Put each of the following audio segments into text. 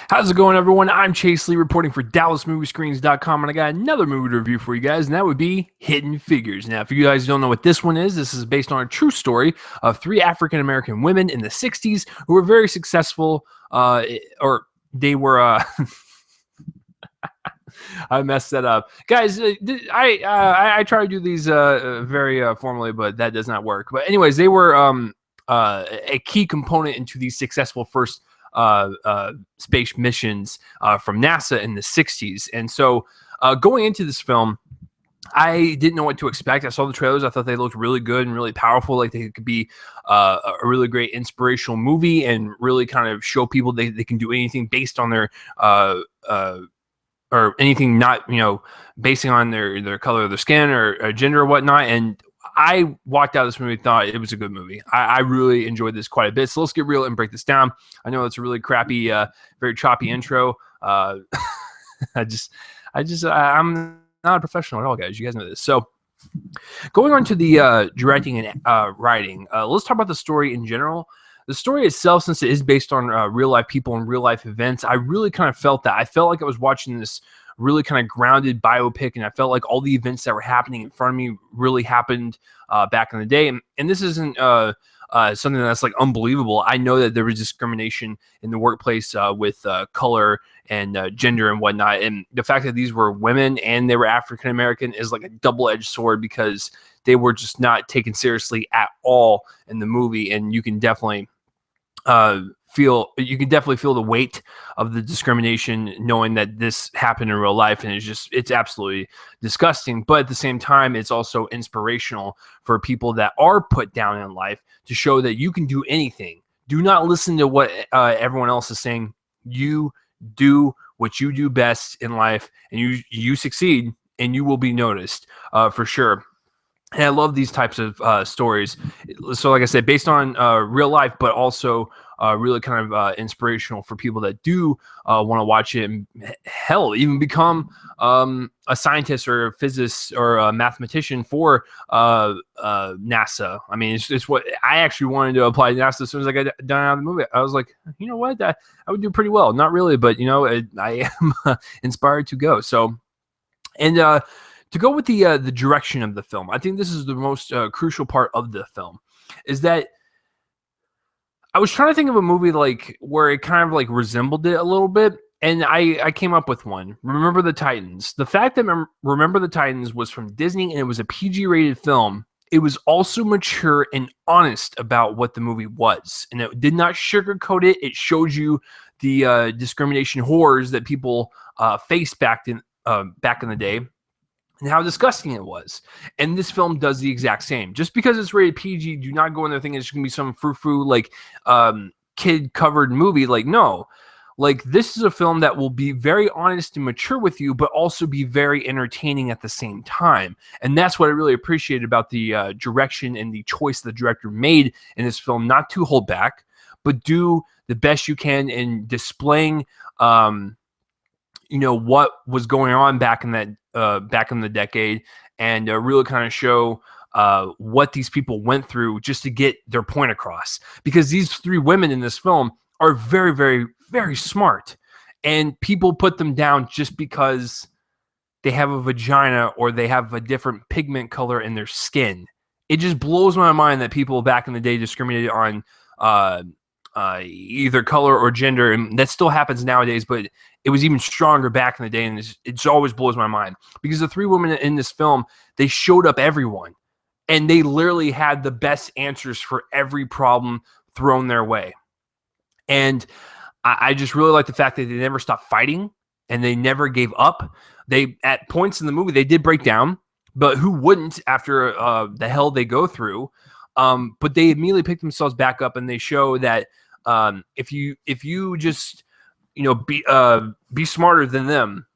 How's it going, everyone? I'm Chase Lee reporting for DallasMovieScreens.com, and I got another movie to review for you guys, and that would be Hidden Figures. Now, if you guys don't know what this one is, this is based on a true story of three African-American women in the 60s who were very successful, or they were, I messed that up. Guys, I try to do these very formally, but that does not work. But anyways, they were a key component into these successful first space missions from NASA in the 60s. And so going into this film, I didn't know what to expect. I saw the trailers. I thought they looked really good and really powerful. Like they could be a really great inspirational movie and really kind of show people they can do anything based on their or anything not, basing on their color of their skin or gender or whatnot. And I walked out of this movie and thought it was a good movie. I really enjoyed this quite a bit. So let's get real and break this down. I know it's a really crappy, very choppy intro. I'm not a professional at all, guys. You guys know this. So going on to the directing and writing, let's talk about the story in general. The story itself, since it is based on real life people and real life events, I really kind of felt that. I felt like I was watching this really kind of grounded biopic, and I felt like all the events that were happening in front of me really happened back in the day. And this isn't something that's like unbelievable. I know that there was discrimination in the workplace with color and gender and whatnot. And the fact that these were women and they were African American is like a double-edged sword, because they were just not taken seriously at all in the movie. And you can definitely feel the weight of the discrimination, knowing that this happened in real life, and it's absolutely disgusting. But at the same time, it's also inspirational for people that are put down in life to show that you can do anything. Do not listen to what everyone else is saying. You do what you do best in life, and you succeed, and you will be noticed for sure. And I love these types of stories. So like I said, based on real life, but also really kind of inspirational for people that do want to watch it, and hell, even become a scientist or a physicist or a mathematician for NASA. I mean, it's what I actually wanted to apply to NASA as soon as I got done out of the movie. I was like, you know what, I would do pretty well. Not really, but I am inspired to go. So, and to go with the direction of the film, I think this is the most crucial part of the film, is that I was trying to think of a movie like where it kind of like resembled it a little bit, and I came up with one. Remember the Titans. The fact that Remember the Titans was from Disney and it was a PG-rated film, it was also mature and honest about what the movie was, and it did not sugarcoat it. It showed you the discrimination horrors that people faced back in the day, and how disgusting it was. And this film does the exact same. Just because it's rated PG, do not go in there thinking it's going to be some frou-frou, like, kid-covered movie. Like, no. Like, this is a film that will be very honest and mature with you, but also be very entertaining at the same time. And that's what I really appreciated about the direction and the choice the director made in this film, not to hold back, but do the best you can in displaying what was going on back in the decade, and really kind of show what these people went through just to get their point across. Because these three women in this film are very, very, very smart, and people put them down just because they have a vagina or they have a different pigment color in their skin. It just blows my mind that people back in the day discriminated on either color or gender, and that still happens nowadays, but it was even stronger back in the day, and it always blows my mind, because the three women in this film, they showed up everyone, and they literally had the best answers for every problem thrown their way. And I just really like the fact that they never stopped fighting, and they never gave up. They, at points in the movie, they did break down, but who wouldn't after the hell they go through? But they immediately pick themselves back up, and they show that if you just be smarter than them,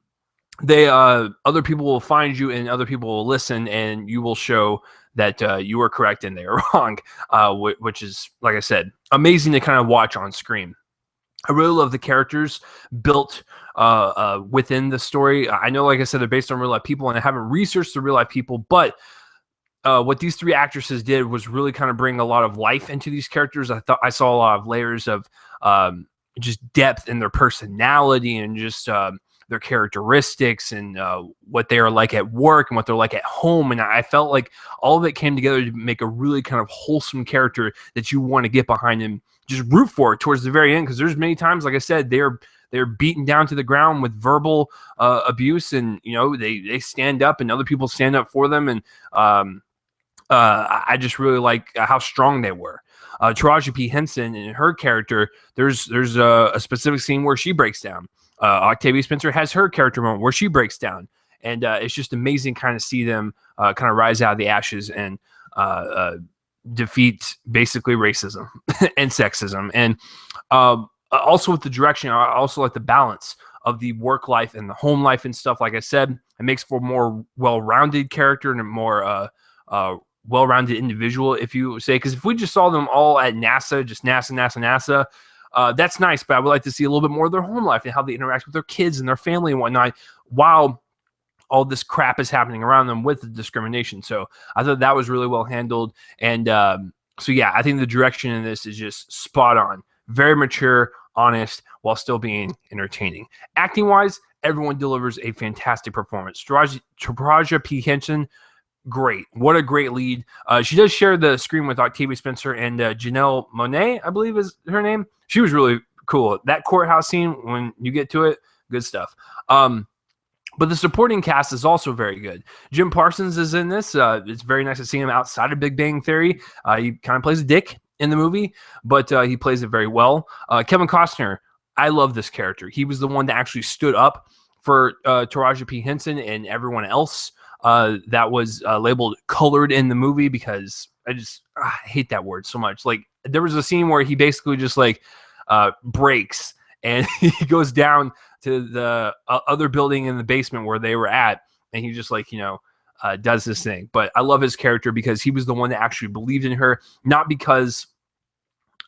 they other people will find you, and other people will listen, and you will show that you are correct and they are wrong, which is, like I said, amazing to kind of watch on screen. I really love the characters built within the story. I know, like I said, they're based on real life people, and I haven't researched the real life people, but what these three actresses did was really kind of bring a lot of life into these characters. I thought I saw a lot of layers of just depth in their personality and just their characteristics and what they are like at work and what they're like at home. And I felt like all of it came together to make a really kind of wholesome character that you want to get behind and just root for towards the very end. Because there's many times, like I said, they're beaten down to the ground with verbal abuse, and they stand up and other people stand up for them. And I just really like how strong they were. Taraji P. Henson and her character, there's a specific scene where she breaks down. Octavia Spencer has her character moment where she breaks down, and it's just amazing kind of see them kind of rise out of the ashes and defeat basically racism and sexism. And also with the direction, I also like the balance of the work life and the home life and stuff. Like I said, it makes for a more well-rounded character and a more well-rounded individual, if you say, because if we just saw them all at NASA, just NASA, that's nice, but I would like to see a little bit more of their home life and how they interact with their kids and their family and whatnot while all this crap is happening around them with the discrimination. So I thought that was really well handled. And so, yeah, I think the direction in this is just spot on. Very mature, honest, while still being entertaining. Acting-wise, everyone delivers a fantastic performance. Taraji P. Henson, great. What a great lead. She does share the screen with Octavia Spencer and Janelle Monáe, I believe is her name. She was really cool. That courthouse scene, when you get to it, good stuff. But the supporting cast is also very good. Jim Parsons is in this. It's very nice to see him outside of Big Bang Theory. He kind of plays a dick in the movie, but he plays it very well. Kevin Costner, I love this character. He was the one that actually stood up for Taraji P. Henson and everyone else that was labeled colored in the movie, because I hate that word so much. Like, there was a scene where he basically just breaks and he goes down to the other building in the basement where they were at, and he just does this thing. But I love his character because he was the one that actually believed in her, not because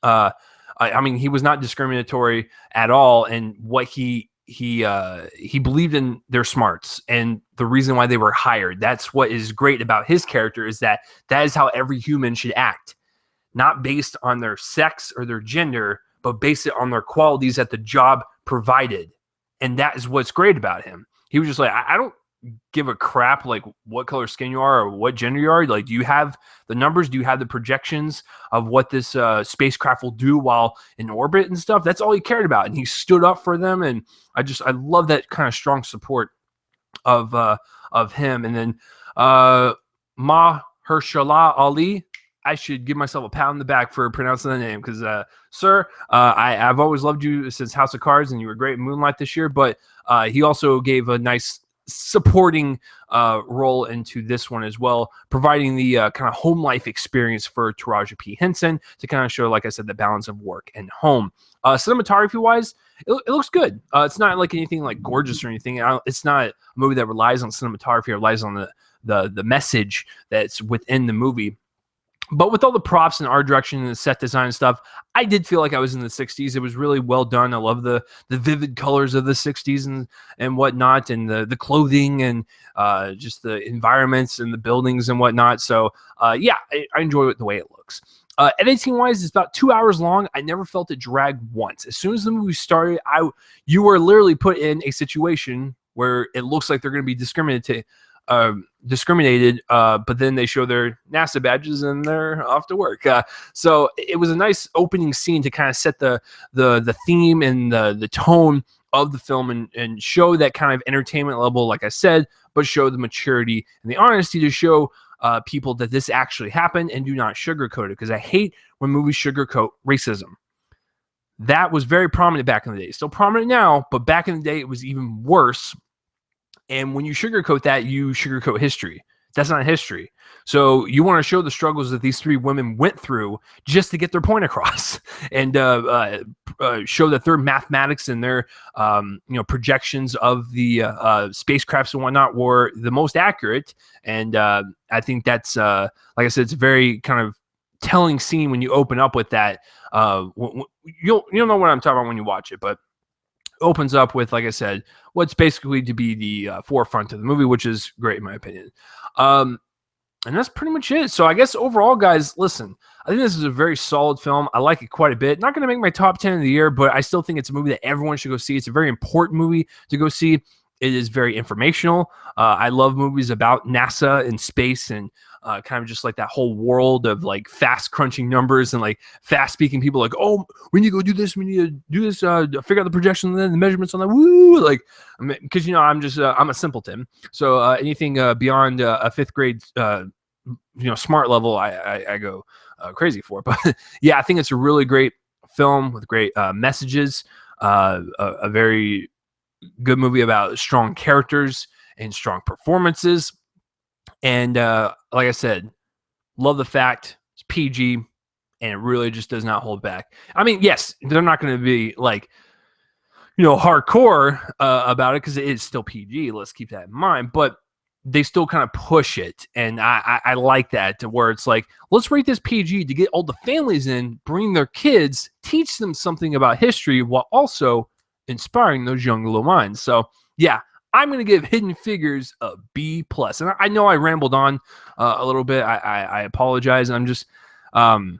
he was not discriminatory at all, and what he believed in their smarts and the reason why they were hired. That's what is great about his character, is that is how every human should act, not based on their sex or their gender, but based it on their qualities that the job provided. And that is what's great about him. He was just like, I don't give a crap like what color skin you are or what gender you are. Like, do you have the numbers? Do you have the projections of what this spacecraft will do while in orbit and stuff? That's all he cared about, and he stood up for them. And I love that kind of strong support of him. And then Mahershala Ali, I should give myself a pat on the back for pronouncing the name, because, sir, I've always loved you since House of Cards, and you were great in Moonlight this year. But he also gave a nice supporting role into this one as well, providing the kind of home life experience for Taraji P. Henson to kind of show, like I said, the balance of work and home. Cinematography-wise, it looks good. It's not like anything like gorgeous or anything. It's not a movie that relies on cinematography or relies on the message that's within the movie. But with all the props and art direction and the set design and stuff, I did feel like I was in the 60s. It was really well done. I love the vivid colors of the 60s and whatnot, and the clothing and just the environments and the buildings and whatnot. So, yeah, I enjoy it the way it looks. Editing-wise, it's about 2 hours long. I never felt it drag once. As soon as the movie started, you were literally put in a situation where it looks like they're going to be discriminated, but then they show their NASA badges and they're off to work. So it was a nice opening scene to kind of set the theme and the tone of the film and show that kind of entertainment level, like I said, but show the maturity and the honesty to show people that this actually happened and do not sugarcoat it, because I hate when movies sugarcoat racism. That was very prominent back in the day. Still prominent now, but back in the day it was even worse. And when you sugarcoat that, you sugarcoat history. That's not history. So you want to show the struggles that these three women went through just to get their point across, and show that their mathematics and their projections of the spacecrafts and whatnot were the most accurate. And I think that's like I said, it's a very kind of telling scene when you open up with that. You'll know what I'm talking about when you watch it, but opens up with, like I said, what's basically to be the forefront of the movie, which is great in my opinion. And that's pretty much it. So I guess overall, guys, listen, I think this is a very solid film. I like it quite a bit. Not going to make my top 10 of the year, but I still think it's a movie that everyone should go see. It's a very important movie to go see. It is very informational. I love movies about NASA and space and kind of just like that whole world of like fast crunching numbers and like fast speaking people like, oh, we need to go do this. We need to do this, figure out the projection and the measurements on that. Woo! Like, because, I'm just, I'm a simpleton. So anything beyond a fifth grade, smart level, I go crazy for. But yeah, I think it's a really great film with great messages, a very good movie about strong characters and strong performances. And like I said, love the fact it's PG and it really just does not hold back. I mean, yes, they're not going to be like, hardcore about it because it is still PG. Let's keep that in mind. But they still kind of push it. And I like that, to where it's like, let's rate this PG to get all the families in, bring their kids, teach them something about history while also inspiring those young little minds. So yeah, I'm going to give Hidden Figures a B+. And I know I rambled on a little bit. I apologize. I'm just, I'm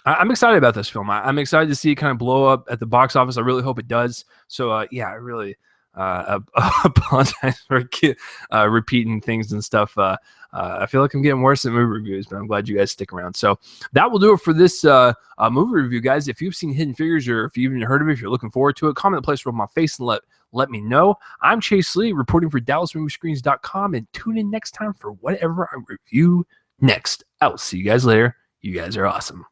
excited about this film. I'm excited to see it kind of blow up at the box office. I really hope it does. So yeah, I really apologize for repeating things and stuff. I feel like I'm getting worse at movie reviews, but I'm glad you guys stick around. So that will do it for this movie review, guys. If you've seen Hidden Figures, or if you've even heard of it, if you're looking forward to it, comment the place with my face and let me know. I'm Chase Lee, reporting for DallasMovieScreens.com, and tune in next time for whatever I review next. I'll see you guys later. You guys are awesome.